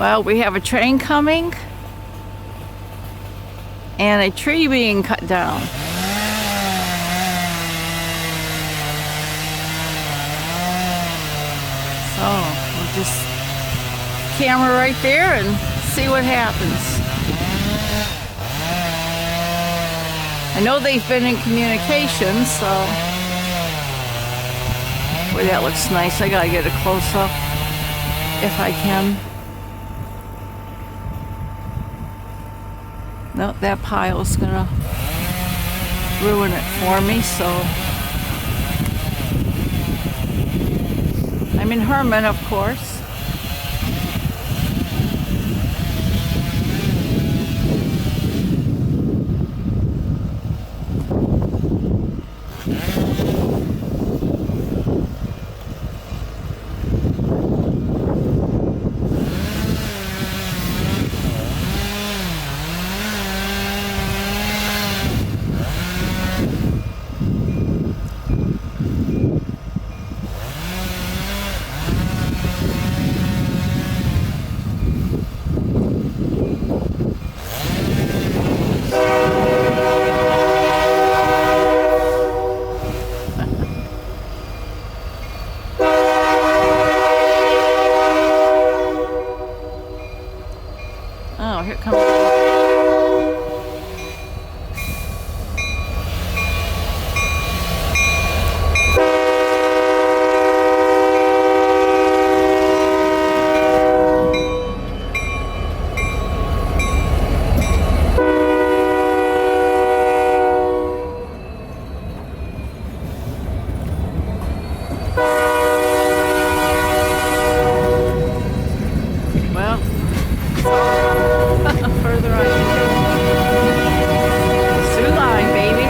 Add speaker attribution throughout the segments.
Speaker 1: Well, we have a train coming and a tree being cut down. So we'll just camera right there and see what happens. I know they've been in communication, so boy, that looks nice. I gotta get a close up if I can. No, that pile's gonna ruin it for me, so I'm in Herman, of course. Oh, here comes. Further on. Sioux line, baby.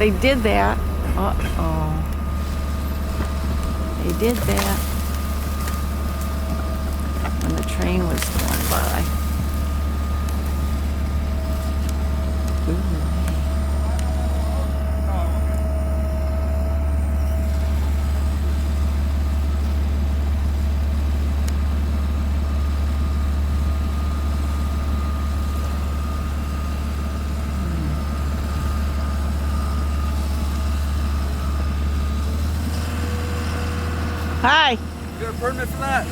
Speaker 1: They did that. Uh-oh. They did that when the train was going by. Ooh. Hi.
Speaker 2: You got a permit for that?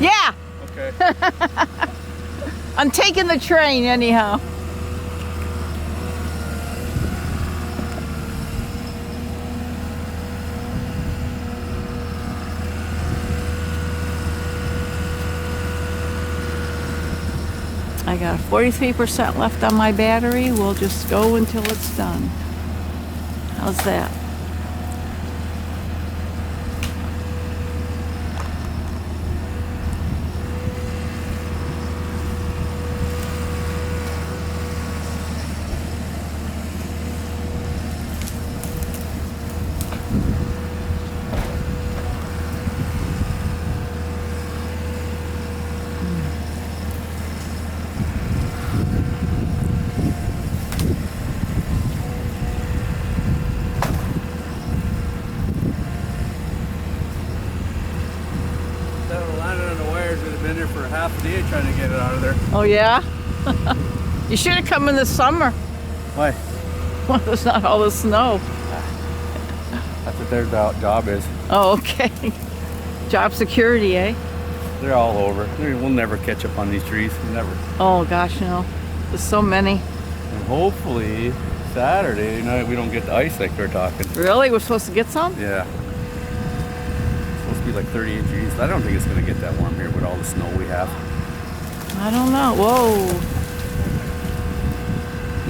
Speaker 1: Yeah.
Speaker 2: Okay.
Speaker 1: I'm taking the train anyhow. I got 43% left on my battery. We'll just go until it's done. How's that?
Speaker 2: landed on the wires. We'd have been there for half a day trying to get it out of there.
Speaker 1: Oh yeah? You should have come in the summer.
Speaker 2: Why?
Speaker 1: Well, there's not all the snow.
Speaker 2: That's what their job is.
Speaker 1: Oh, okay. Job security, eh?
Speaker 2: They're all over. We'll never catch up on these trees. Never.
Speaker 1: Oh gosh, no. There's so many.
Speaker 2: And hopefully Saturday night we don't get the ice like they're talking.
Speaker 1: Really? We're supposed to get some?
Speaker 2: Yeah. It's supposed to be like 38 degrees. I don't think it's going to get that warm here with all the snow we have.
Speaker 1: I don't know. Whoa.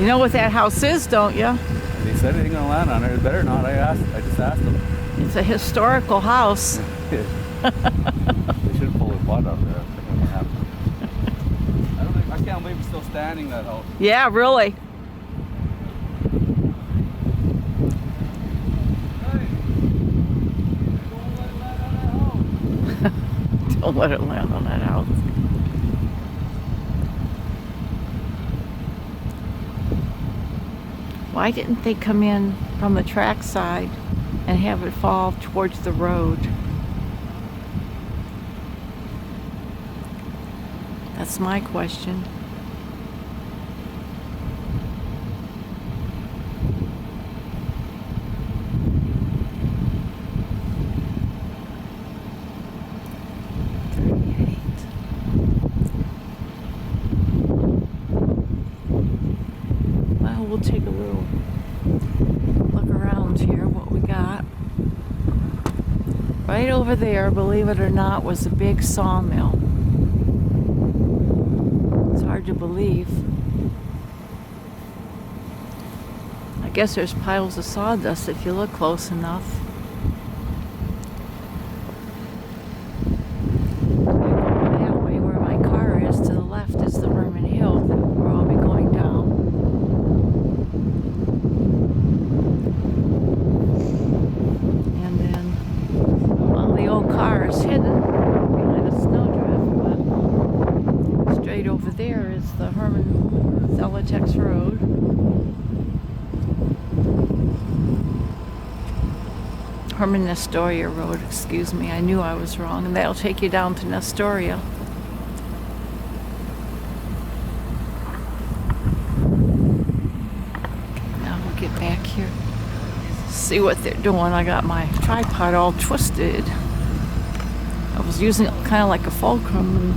Speaker 1: You know what that house is, don't you?
Speaker 2: They said it ain't going to land on it. It better not. I just asked them.
Speaker 1: It's a historical house.
Speaker 2: They should pull the butt up there. I can't believe it's still standing, that house.
Speaker 1: Yeah, really. Don't let it land on that house. Why didn't they come in from the track side and have it fall towards the road? That's my question. Well, we'll take a little look around here, what we got. Right over there, believe it or not, was a big sawmill. It's hard to believe. I guess there's piles of sawdust if you look close enough. Back over that way where my car is, to the left is the Herman Hill that we'll all be going down. And then, well, the old car is hidden behind a snowdrift, but straight over there is the Herman Celotex Road. Herman Nestoria Road, excuse me. I knew I was wrong. And that'll take you down to Nestoria. Now we'll get back here. See what they're doing. I got my tripod all twisted. I was using it kind of like a fulcrum.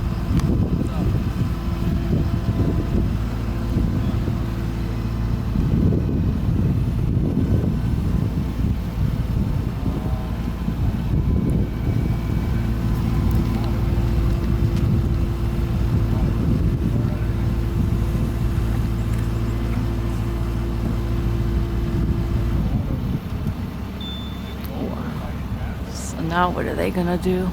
Speaker 1: And so now what are they gonna do?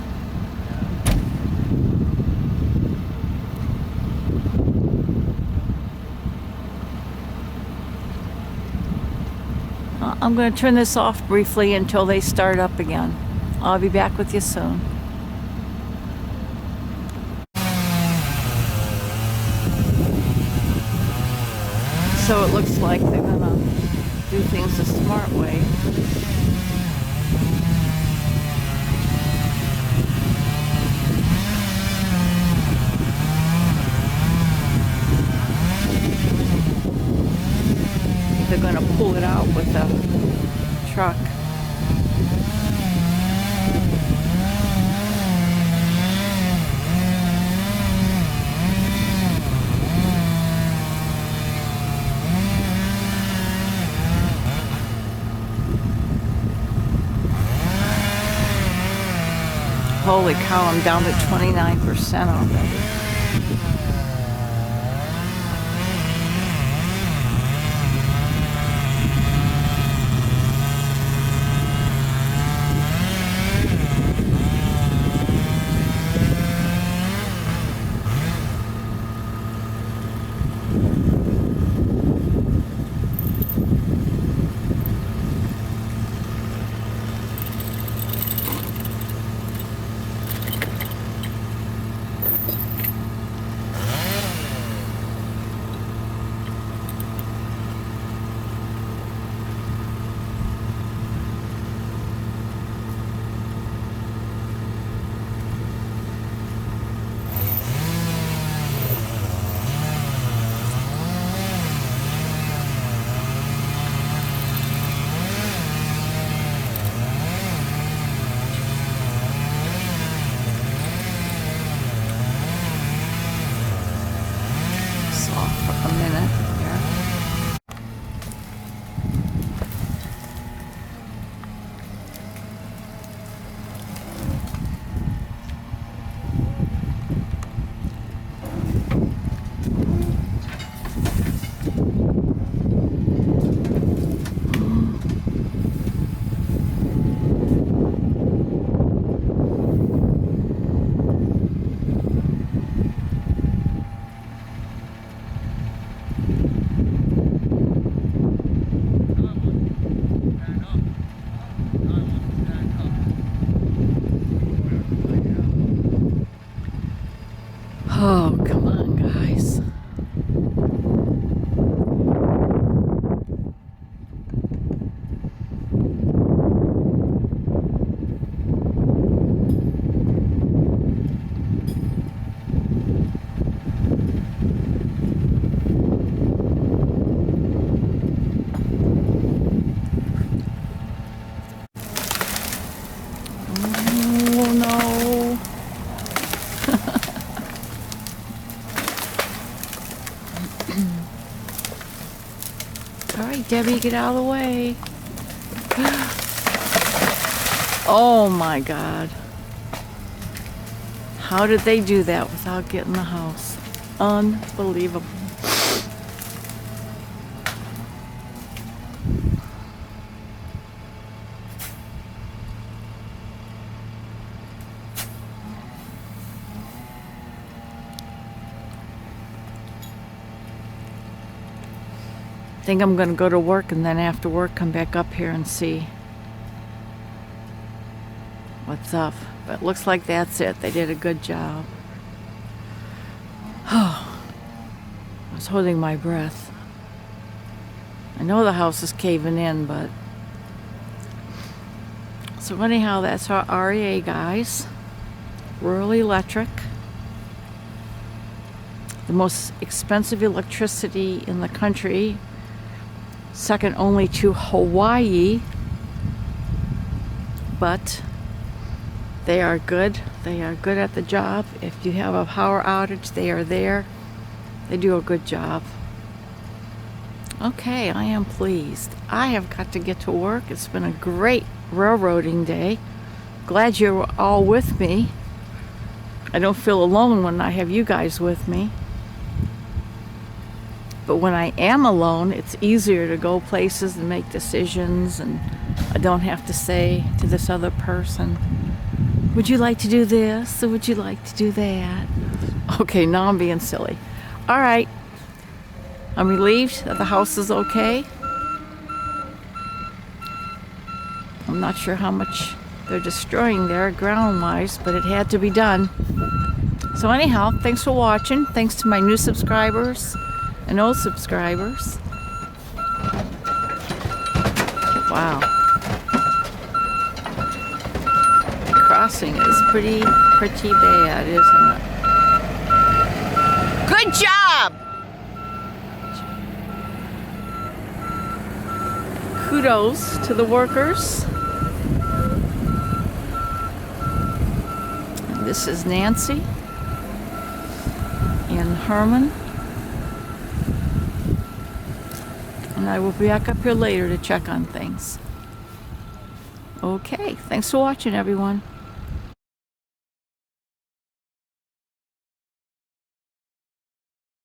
Speaker 1: I'm going to turn this off briefly until they start up again. I'll be back with you soon. So it looks like they're going to do things the smart way. They're going to pull it out with the truck. Holy cow, I'm down to 29% already. Oh, come on, guys. Oh, no. All right, Debbie, get out of the way. Oh my God. How did they do that without getting the house? Unbelievable. I think I'm gonna go to work and then after work come back up here and see what's up. But it looks like that's it. They did a good job. Oh, I was holding my breath. I know the house is caving in, but... So anyhow, that's our REA, guys. Rural electric. The most expensive electricity in the country. Second only to Hawaii. But they are good. They are good at the job. If you have a power outage, they are there. They do a good job. Okay, I am pleased. I have got to get to work. It's been a great railroading day. Glad you're all with me. I don't feel alone when I have you guys with me. But when I am alone, it's easier to go places and make decisions, and I don't have to say to this other person, would you like to do this, or would you like to do that? Okay, now I'm being silly. All right. I'm relieved that the house is okay. I'm not sure how much they're destroying there ground-wise, but it had to be done. So anyhow, thanks for watching. Thanks to my new subscribers and old subscribers. Wow. Crossing is pretty bad, isn't it? Good job! Kudos to the workers. And this is Nancy and Herman. And I will be back up here later to check on things. Okay, thanks for watching, everyone.